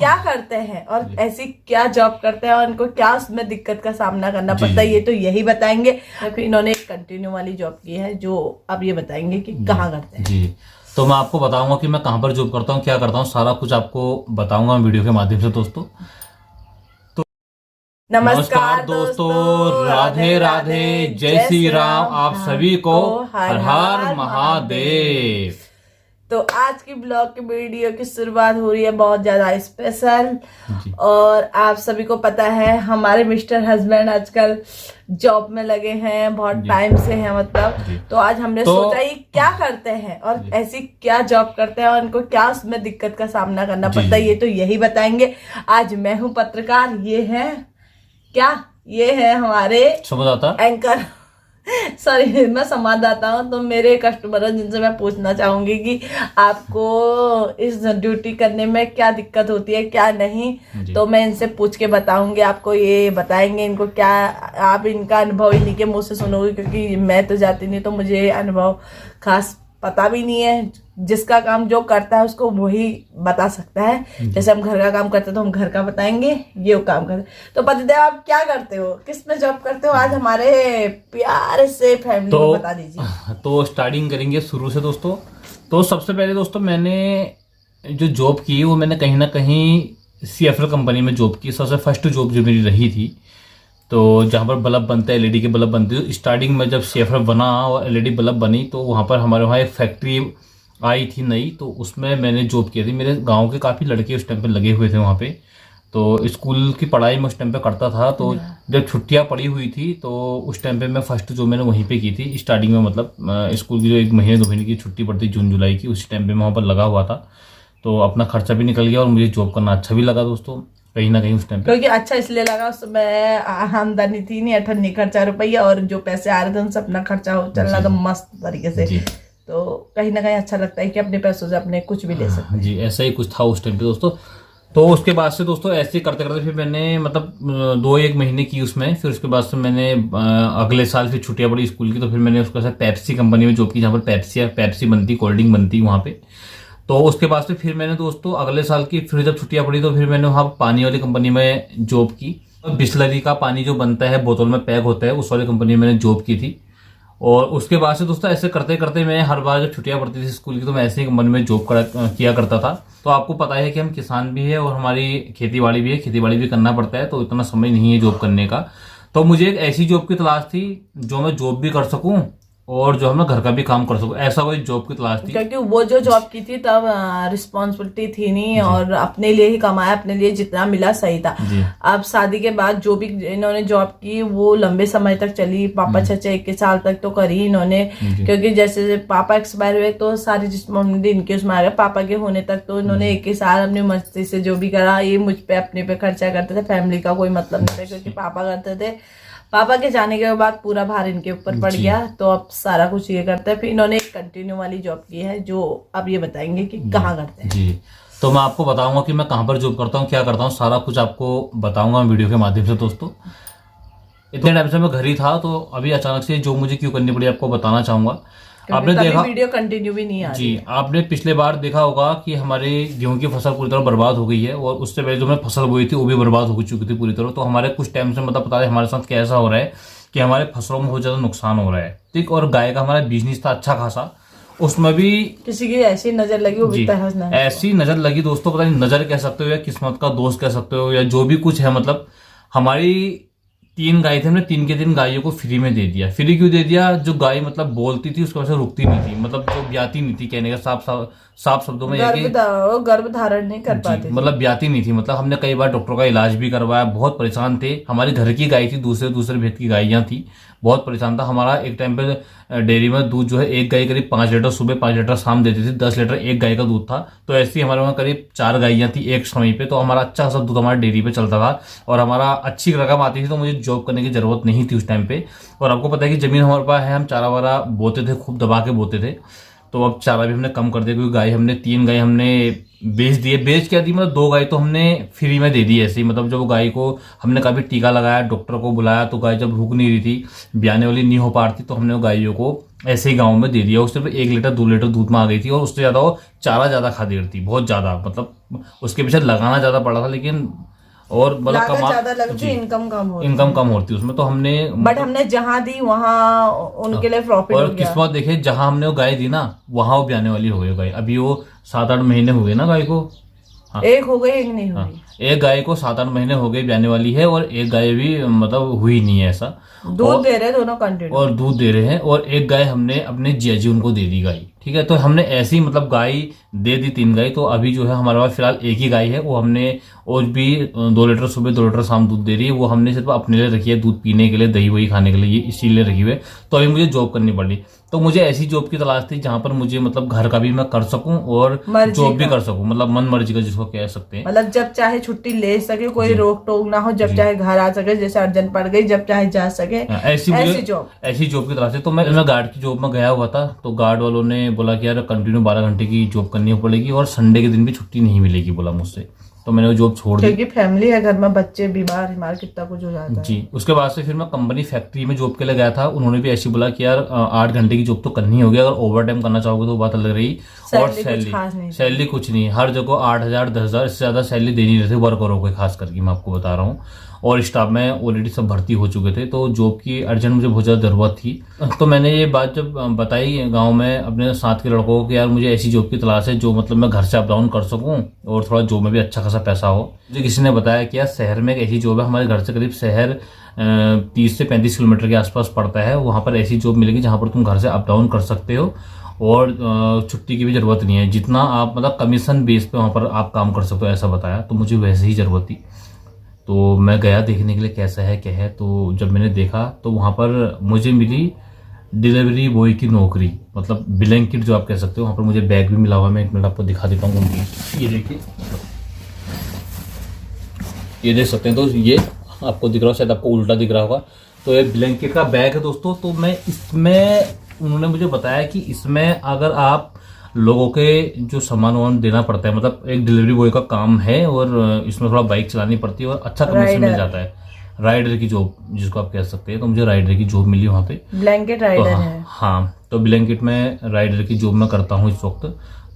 क्या करते हैं और ऐसी क्या जॉब करते हैं और इनको क्या उसमें दिक्कत का सामना करना पड़ता है, ये तो यही बताएंगे। फिर इन्होंने एक कंटिन्यू वाली जॉब की है जो अब ये बताएंगे कि कहाँ करते हैं। जी, तो मैं आपको बताऊंगा कि मैं कहाँ पर जॉब करता हूँ, क्या करता हूँ, सारा कुछ आपको बताऊंगा वीडियो के माध्यम से दोस्तों। तो नमस्कार दोस्तों, राधे राधे, जय श्री राम आप सभी को, हर हर महादेव। तो आज की ब्लॉग की वीडियो की शुरुआत हो रही है बहुत ज्यादा स्पेशल, और आप सभी को पता है हमारे मिस्टर हस्बैंड आजकल जॉब में लगे हैं, बहुत टाइम से हैं मतलब। तो आज हमने सोचा ये क्या करते हैं और ऐसी क्या जॉब करते हैं और इनको क्या उसमें दिक्कत का सामना करना पड़ता है, ये तो यही बताएंगे। आज मैं हूँ पत्रकार, ये है क्या, ये है हमारे संवाददाता एंकर सॉरी मैं संवाददाता हूँ। तो मेरे कस्टमर जिनसे मैं पूछना चाहूंगी कि आपको इस ड्यूटी करने में क्या दिक्कत होती है क्या नहीं, तो मैं इनसे पूछ के बताऊंगी आपको, ये बताएंगे इनको क्या, आप इनका अनुभव इन्हीं के मुंह से सुनोगे, क्योंकि मैं तो जाती नहीं तो मुझे अनुभव खास पता भी नहीं है। जिसका काम जो करता है उसको वही बता सकता है। जैसे हम घर का काम करते हैं तो हम घर का बताएंगे, ये वो काम करते। तो पतिदेव आप क्या करते हो, किस में जॉब करते हो, आज हमारे प्यारे से फैमिली को बता दीजिए। तो स्टार्टिंग करेंगे शुरू से दोस्तों। तो सबसे पहले दोस्तों मैंने जो जॉब की वो मैंने कहीं ना कहीं CFL कंपनी में जॉब की। सबसे फर्स्ट जॉब जो मेरी रही थी, तो जहाँ पर बल्ब बनते हैं, LED के बल्ब बनते हैं। स्टार्टिंग में जब CFL बना और LED बल्ब बनी तो वहाँ पर हमारे वहाँ एक फैक्ट्री आई थी नई, तो उसमें मैंने जॉब की थी। मेरे गांव के काफ़ी लड़के उस टाइम पे लगे हुए थे वहाँ पे। तो स्कूल की पढ़ाई मैं उस टाइम पे करता था, तो जब छुट्टियाँ पड़ी हुई थी तो उस टाइम पे मैं फर्स्ट जो मैंने वहीं पे की थी स्टार्टिंग में। मतलब स्कूल की जो 1 महीने 2 महीने की छुट्टी पड़ती जून जुलाई की, उस टाइम पे मैं वहाँ पर लगा हुआ था। तो अपना खर्चा भी निकल गया और मुझे जॉब करना अच्छा भी लगा दोस्तों कहीं ना कहीं उस टाइम पे। क्योंकि अच्छा इसलिए लगा, उस समय आमदनी थी नहीं, 18 खर्चा रुपया, और जो पैसे आ रहे थे उनसे अपना खर्चा हो चल रहा था मस्त तरीके से। तो कहीं ना कहीं अच्छा लगता है कि अपने पैसों से अपने कुछ भी ले सकते हैं। जी, ऐसा ही कुछ था उस टाइम पे दोस्तों। तो उसके बाद से दोस्तों ऐसे करते करते फिर मैंने मतलब 2-1 महीने की उसमें। फिर उसके बाद से मैंने अगले साल फिर छुट्टियां पड़ी स्कूल की, तो फिर मैंने उसके साथ पेप्सी कंपनी में जॉब की, जहाँ पर पेप्सी बनती, कोल्ड ड्रिंक बनती वहाँ पे। तो उसके बाद से फिर मैंने दोस्तों अगले साल की फिर जब छुट्टियां पड़ी तो फिर मैंने वहाँ पानी वाली कंपनी में जॉब की। बिस्लरी का पानी जो बनता है बोतल में पैक होता है, उस वाली कंपनी में मैंने जॉब की थी। और उसके बाद से दोस्तों ऐसे करते करते मैं हर बार जब छुट्टियां पड़ती थी स्कूल की तो मैं ऐसे ही कंपनी में जॉब किया करता था। तो आपको पता है कि हम किसान भी है और हमारी खेती बाड़ी भी है, खेती बाड़ी भी करना पड़ता है, तो इतना समय नहीं है जॉब करने का। तो मुझे एक ऐसी जॉब की तलाश थी जो मैं जॉब भी कर सकूं और जो मैं घर का भी काम कर सकूं, ऐसा कोई जॉब की तलाश थी। क्योंकि वो जो जॉब की थी तब रिस्पॉन्सिबिलिटी थी नहीं, और अपने लिए ही कमाया, अपने लिए जितना मिला सही था। अब शादी के बाद जो भी इन्होंने जॉब की वो लंबे समय तक चली, पापा 6-1 साल तक तो करी इन्होंने। क्योंकि जैसे पापा एक्सपायर हुए तो सारी रिस्पॉन्सिबिलिटी इनके उसमें आ गया। पापा के होने तक तो इन्होंने 1 साल अपनी मस्ती से जो भी करा, ये मुझ पे अपने पे खर्चा करते थे, फैमिली का कोई मतलब नहीं था क्योंकि पापा करते थे। पापा के जाने के बाद पूरा भार इनके ऊपर पड़ गया, तो अब सारा कुछ ये करते हैं। फिर इन्होंने एक कंटिन्यू वाली जॉब की है जो अब ये बताएंगे कि कहाँ करते हैं। जी, तो मैं आपको बताऊंगा कि मैं कहाँ पर जॉब करता हूँ, क्या करता हूँ, सारा कुछ आपको बताऊंगा वीडियो के माध्यम से दोस्तों। इतने टाइम से मैं घर ही था, तो अभी अचानक से जो मुझे क्यों करनी पड़ी आपको बताना चाहूंगा। आपने देखा वीडियो कंटिन्यू भी नहीं आ रही जी, आपने पिछले बार देखा होगा कि हमारे गेहूं की फसल पूरी तरह बर्बाद हो गई है, और उससे पहले जो मैं फसल बोई थी वो भी बर्बाद हो चुकी थी पूरी तरह। तो हमारे कुछ टाइम से मतलब पता है हमारे साथ कैसा हो रहा है कि हमारे फसलों में बहुत ज्यादा नुकसान हो रहा है, ठीक। और गाय का हमारा बिजनेस था अच्छा खासा, उसमें भी किसी की ऐसी नजर लगी, वो ऐसी नजर लगी दोस्तों, पता नहीं नजर कह सकते हो या किस्मत का दोस्त कह सकते हो या जो भी कुछ है। मतलब हमारी 3 गाय थे, हमने 3 के 3 गायों को फ्री में दे दिया। फ्री क्यों दे दिया? जो गाय मतलब बोलती थी उसके वजह से रुकती नहीं थी, मतलब जो ब्याती नहीं थी, कहने का साफ शब्दों में गर्भ धारण नहीं कर पाती, मतलब ब्याती नहीं थी। मतलब हमने कई बार डॉक्टर का इलाज भी करवाया, बहुत परेशान थे। हमारी घर की गाय थी, दूसरे भेद की गायियां थी, बहुत परेशान था। हमारा एक टाइम पे डेयरी में दूध जो है एक गाय करीब 5 लीटर सुबह 5 लीटर शाम देती थी, 10 लीटर एक गाय का दूध था। तो ऐसी हमारे वहाँ करीब 4 गायियां थी एक समय पे, तो हमारा अच्छा सा दूध हमारे डेयरी पे चलता था और हमारा अच्छी रकम आती थी। तो मुझे जॉब करने की जरूरत नहीं थी उस टाइम पे। और आपको पता है कि जमीन हमारे पास है, हम चारा वारा बोते थे, खूब दबा के बोते थे। तो अब चारा भी हमने कम कर दिया, क्योंकि गाय हमने 3 गाय हमने बेच दिए। बेच क्या दी, मतलब 2 गाय तो हमने फ्री में दे दी ऐसे ही। मतलब जब गाय को हमने कभी टीका लगाया, डॉक्टर को बुलाया, तो गाय जब रुक नहीं रही थी, ब्याने वाली नहीं हो पा रही थी, तो हमने गायों को ऐसे ही गाँव में दे दिया। उससे 1 लीटर 2 लीटर दूध में आ गई थी, और उससे ज्यादा वो चारा ज्यादा खा दे रही थी, बहुत ज्यादा। मतलब उसके पीछे लगाना ज्यादा पड़ा था, लेकिन और मतलब लागत कमा ज्यादा लगती, इनकम कम होती, इनकम कम होती उसमें। तो हमने बट हमने जहाँ दी वहाँ उनके लिए प्रॉफिट हो और गया। किस्मत देखे, जहां हमने वो गाय दी ना, वहां वो ब्याने वाली हो गई गाय। अभी वो 7-8 महीने हो गए ना गाय को। हाँ, एक हो गई, एक नहीं हाँ, हुई। एक गाय को 7-8 महीने हो गए ब्याने वाली है, और एक गाय भी मतलब हुई नहीं है ऐसा। दूध दे रहे दोनों कंटिन्यू, और दूध दे रहे हैं। और एक गाय हमने अपने जियाजी उनको दे दी गाय, ठीक है। तो हमने ऐसे ही मतलब गाय दे दी 3 गाय। तो अभी जो है हमारे पास फिलहाल एक ही गाय है, वो हमने और भी 2 लीटर सुबह 2 लीटर शाम दूध दे रही है। वो हमने सिर्फ अपने लिए रखी है, दूध पीने के लिए, दही वही खाने के लिए, ये इसीलिए रखी हुई है। तो अभी मुझे जॉब करनी पड़ी, तो मुझे ऐसी जॉब की तलाश थी जहां पर मुझे मतलब घर का भी मैं कर सकूं और जॉब भी कर सकूं, मतलब मन मर्जी का जिसको कह सकते हैं। मतलब जब चाहे छुट्टी ले सके, कोई रोक टोक ना हो, जब चाहे घर आ सके, जैसे अर्जेंट पड़ गई जब चाहे जा सके, ऐसी जॉब की तलाश थी। तो मैं गार्ड की जॉब में गया हुआ था, तो गार्ड वालों ने बोला कि यार कंटिन्यू 12 घंटे की जॉब करनी पड़ेगी, और संडे के दिन भी छुट्टी नहीं मिलेगी, बोला मुझसे। तो मैंने वो जॉब छोड़ दी, क्योंकि फैमिली है घर में, बच्चे बीमार बीमार कितना कुछ हो जाता है जी। उसके बाद से फिर मैं कंपनी फैक्ट्री में जॉब के लिए गया था। उन्होंने भी ऐसी बोला कि यार 8 घंटे की जॉब तो करनी होगी, अगर ओवर टाइम करना चाहोगे तो बात अलग रही। और सैलरी कुछ नहीं, हर जगह 8,000 10,000, इससे ज्यादा सैलरी दे नहीं रहे थे वर्करों को, खास करके मैं आपको बता रहा हूँ। और स्टाफ में ऑलरेडी सब भर्ती हो चुके थे, तो जॉब की अर्जेंट मुझे बहुत ज़्यादा ज़रूरत थी। तो मैंने ये बात जब बताई गांव में अपने साथ के लड़कों को कि यार मुझे ऐसी जॉब की तलाश है जो मतलब मैं घर से अप डाउन कर सकूं, और थोड़ा जॉब में भी अच्छा खासा पैसा हो। मुझे किसी ने बताया कि यार शहर में एक ऐसी जॉब है, हमारे घर से करीब शहर 30 से 35 किलोमीटर के आसपास पड़ता है, वहाँ पर ऐसी जॉब मिलेगी जहाँ पर तुम घर से अप डाउन कर सकते हो, और छुट्टी की भी ज़रूरत नहीं है। जितना आप मतलब कमीशन बेस पे वहाँ पर आप काम कर सकते हो, ऐसा बताया। तो मुझे वैसे ही ज़रूरत थी, तो मैं गया देखने के लिए कैसा है क्या है। तो जब मैंने देखा तो वहाँ पर मुझे मिली डिलीवरी बॉय की नौकरी, मतलब ब्लैंकेट जो आप कह सकते हो। वहाँ पर मुझे बैग भी मिला हुआ है, मैं 1 मिनट आपको दिखा देता हूँ। ये देखिए, ये देख सकते हैं। तो ये आपको दिख रहा हो, शायद आपको उल्टा दिख रहा होगा। तो ये ब्लैंकेट का बैग है दोस्तों। तो मैं इसमें, उन्होंने मुझे बताया कि इसमें अगर आप लोगों के जो सामान वामान देना पड़ता है, मतलब एक डिलीवरी बॉय का काम है, और इसमें थोड़ा बाइक चलानी पड़ती है, और अच्छा कमीशन मिल जाता है। राइडर की जॉब जिसको आप कह सकते हैं। तो मुझे राइडर की जॉब मिली वहाँ पे, ब्लैंकेट राइडर है। हाँ, तो ब्लैंकेट में राइडर की जॉब मैं करता हूँ इस वक्त।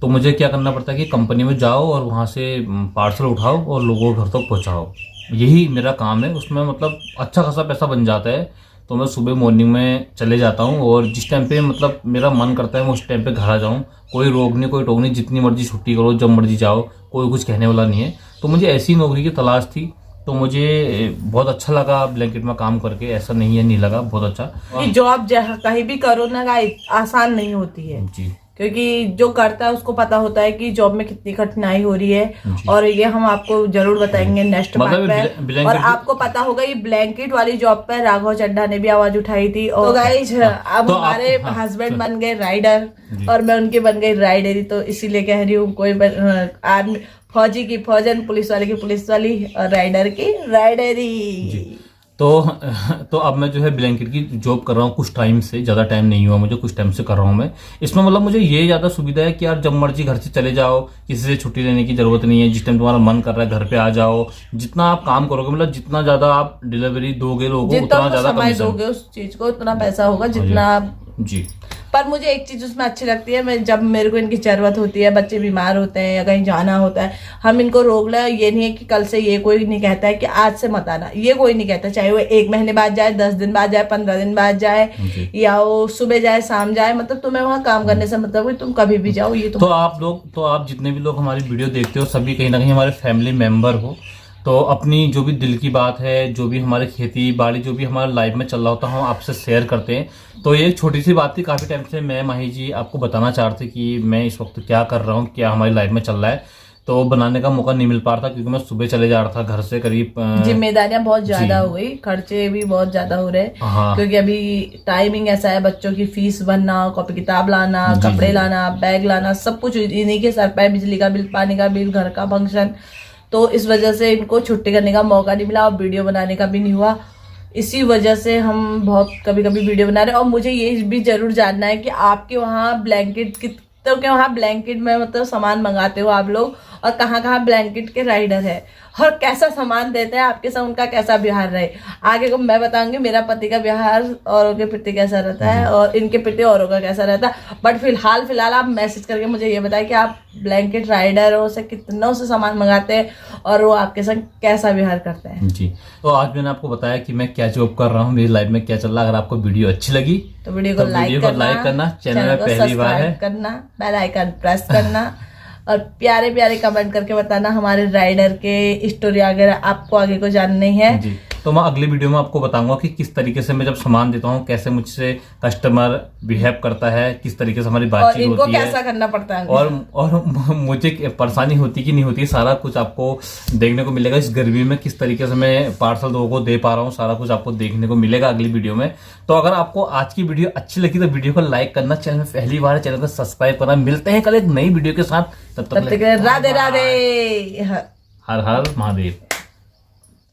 तो मुझे क्या करना पड़ता है कि कंपनी में जाओ और वहाँ से पार्सल उठाओ और लोगों के घर तक पहुँचाओ, यही मेरा काम है। उसमें मतलब अच्छा खासा पैसा बन जाता है। तो मैं सुबह मॉर्निंग में चले जाता हूँ, और जिस टाइम पे मतलब मेरा मन करता है मैं उस टाइम पे घर आ जाऊँ। कोई रोक नहीं, कोई टोक नहीं, जितनी मर्जी छुट्टी करो, जब मर्जी जाओ, कोई कुछ कहने वाला नहीं है। तो मुझे ऐसी नौकरी की तलाश थी, तो मुझे बहुत अच्छा लगा ब्लैंकेट में काम करके। ऐसा नहीं है, नहीं लगा, बहुत अच्छा। जॉब कहीं भी करो ना, आसान नहीं होती है जी, क्योंकि जो करता है उसको पता होता है कि जॉब में कितनी कठिनाई हो रही है। और ये हम आपको जरूर बताएंगे नेक्स्ट पार्ट पे। और आपको पता होगा ये ब्लैंकेट वाली जॉब पे राघव चड्ढा ने भी आवाज उठाई थी। और तो गाइस अब तो हमारे हस्बैंड बन गए राइडर, और मैं उनकी बन गई राइडरी। तो इसीलिए कह रही हूँ, कोई आर्मी फौजी की फौजन, पुलिस वाले की पुलिस वाली, और राइडर की राइडरी। तो अब मैं जो है ब्लैंकेट की जॉब कर रहा हूँ कुछ टाइम से, ज़्यादा टाइम नहीं हुआ मुझे, कुछ टाइम से कर रहा हूँ मैं। इसमें मतलब मुझे ये ज़्यादा सुविधा है कि यार जब मर्जी घर से चले जाओ, किसी से छुट्टी लेने की जरूरत नहीं है। जिस टाइम तुम्हारा मन कर रहा है घर पे आ जाओ। जितना आप काम करोगे, मतलब जितना ज़्यादा आप डिलीवरी दोगे लोगों को, उतना ज़्यादा समय दोगे उस चीज को, उतना पैसा होगा जितना आप। जी। पर मुझे एक चीज उसमें अच्छी लगती है, मैं जब मेरे को इनकी जरूरत होती है, बच्चे बीमार होते हैं या कहीं जाना होता है, हम इनको रोक ले। ये नहीं है कि कल से, ये कोई नहीं कहता है कि आज से मत आना, ये कोई नहीं कहता। चाहे वो 1 महीने बाद जाए, 10 दिन बाद जाए, 15 दिन बाद जाए, या वो सुबह जाए शाम जाए, मतलब तुम्हें वहाँ काम करने से मतलब है, तुम कभी भी जाओ। ये तो आप जितने भी लोग हमारी वीडियो देखते हो, सभी कहीं ना कहीं हमारे फैमिली मेंबर हो। तो अपनी जो भी दिल की बात है, जो भी हमारे खेती बाड़ी, जो भी हमारे लाइफ में चल रहा होता है, हम आपसे शेयर करते हैं। तो ये एक छोटी सी बात थी, काफ़ी टाइम से मैं माही जी आपको बताना चाह रही थी कि मैं इस वक्त क्या कर रहा हूँ, क्या हमारी लाइफ में चल रहा है। तो बनाने का मौका नहीं मिल पा रहा था, क्योंकि मैं सुबह चले जा रहा था घर से। करीब जिम्मेदारियां बहुत ज्यादा हो गई, खर्चे भी बहुत ज्यादा हो रहे। हाँ। क्योंकि अभी टाइमिंग ऐसा है, बच्चों की फीस भरना, कॉपी किताब लाना, कपड़े लाना, बैग लाना, सब कुछ इन्हीं के सर पे। बिजली का बिल, पानी का बिल, घर का फंक्शन। तो इस वजह से इनको छुट्टी करने का मौका नहीं मिला, और वीडियो बनाने का भी नहीं हुआ। इसी वजह से हम बहुत कभी कभी वीडियो बना रहे हैं। और मुझे ये भी जरूर जानना है कि आपके वहाँ ब्लैंकेट कितनों के वहाँ ब्लैंकेट में मतलब सामान मंगाते हो आप लोग, और कहाँ कहाँ ब्लैंकेट के राइडर है, और कैसा सामान देते हैं आपके साथ, उनका कैसा व्यवहार रहे। आगे को मैं बताऊंगी मेरा पति का व्यवहार औरों के प्रति कैसा रहता है और इनके प्रति औरों का कैसा रहता है। बट फिलहाल आप मैसेज करके मुझे ये बताएं कि आप ब्लैंकेट राइडरों से कितनों से सामान मंगाते हैं और वो आपके साथ कैसा व्यवहार करते हैं। जी, तो आज मैंने आपको बताया कि मैं क्या जॉब कर रहा हूँ, मेरी लाइफ में क्या चल रहा है। अगर आपको वीडियो अच्छी लगी तो वीडियो को लाइक करना, चैनल में पहली बार है करना, बेल आइकन प्रेस करना और प्यारे प्यारे कमेंट करके बताना हमारे राइडर के स्टोरी अगर आपको आगे को जाननी है। जी, तो मैं अगली वीडियो में आपको बताऊंगा कि किस तरीके से मैं जब सामान देता हूँ कैसे मुझसे कस्टमर बिहेव करता है, किस तरीके से हमारी बातचीत होती है, इनको कैसा करना पड़ता है और मुझे परेशानी होती कि नहीं होती, सारा कुछ आपको देखने को मिलेगा। इस गर्मी में किस तरीके से मैं पार्सल लोगों को दे पा रहा हूँ, सारा कुछ आपको देखने को मिलेगा अगली वीडियो में। तो अगर आपको आज की वीडियो अच्छी लगी तो वीडियो को लाइक करना, चैनल में पहली बार है चैनल को सब्सक्राइब करना। मिलते हैं कल एक नई वीडियो के साथ, तब तक राधे राधे, हर हर महादेव।